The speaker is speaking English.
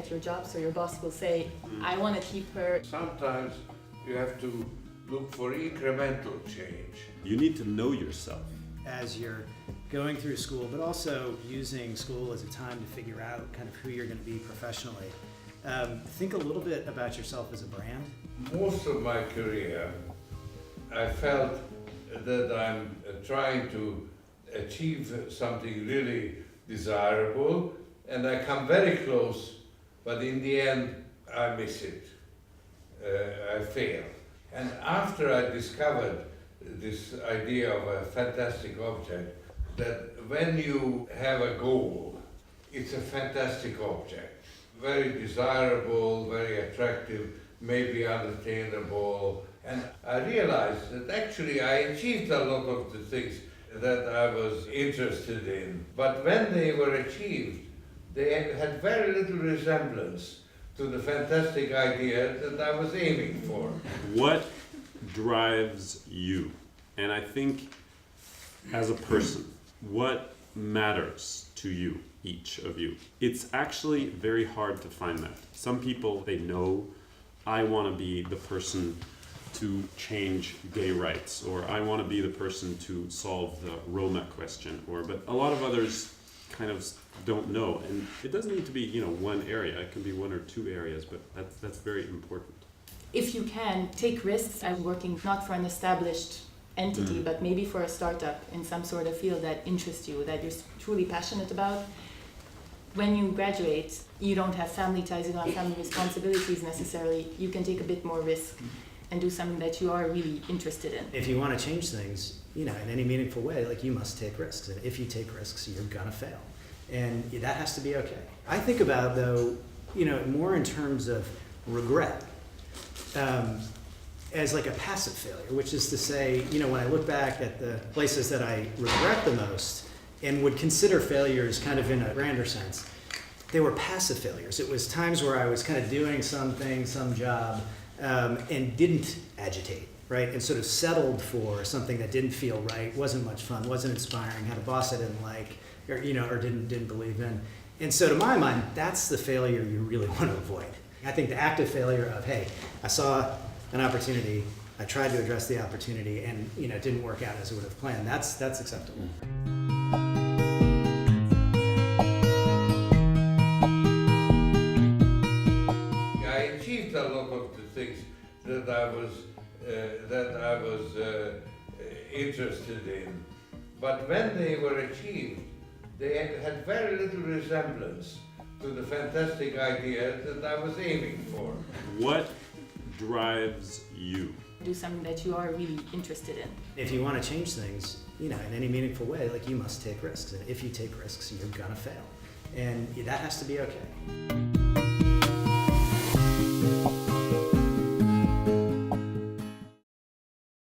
at your job, so your boss will say, I want to keep her. Sometimes you have to look for incremental change. You need to know yourself. As you're going through school, but also using school as a time to figure out kind of who you're going to be professionally. Think a little bit about yourself as a brand. Most of my career, I felt that I'm trying to achieve something really desirable, and I come very close, but in the end, I miss it. I fail. And after I discovered this idea of a fantastic object, that when you have a goal, it's a fantastic object. Very desirable, very attractive, maybe unattainable. And I realized that actually I achieved a lot of the things that I was interested in. But when they were achieved, they had very little resemblance to the fantastic idea that I was aiming for. What drives you? And I think as a person, what matters to you, each of you? It's actually very hard to find that. Some people, they know, I want to be the person to change gay rights, or I want to be the person to solve the Roma question, but a lot of others kind of don't know. And it doesn't need to be, one area. It can be one or two areas, but that's very important. If you can, take risks. I'm working not for an established entity, but maybe for a startup in some sort of field that interests you, that you're truly passionate about. When you graduate, you don't have family ties, you don't have family responsibilities necessarily. You can take a bit more risk and do something that you are really interested in. If you want to change things, in any meaningful way, you must take risks. And if you take risks, you're gonna fail. And that has to be okay. I think about, though, more in terms of regret. As a passive failure, which is to say, when I look back at the places that I regret the most and would consider failures kind of in a grander sense, they were passive failures. It was times where I was kind of doing something, some job, and didn't agitate, right? And sort of settled for something that didn't feel right, wasn't much fun, wasn't inspiring, had a boss I didn't like, or didn't believe in. And so to my mind, that's the failure you really want to avoid. I think the active failure of, hey, I saw an opportunity, I tried to address the opportunity, and it didn't work out as I would have planned. That's acceptable. I achieved a lot of the things that I was interested in, but when they were achieved, they had very little resemblance to the fantastic idea that I was aiming for. What drives you? Do something that you are really interested in. If you want to change things, in any meaningful way, you must take risks. And if you take risks, you're gonna fail. And that has to be okay.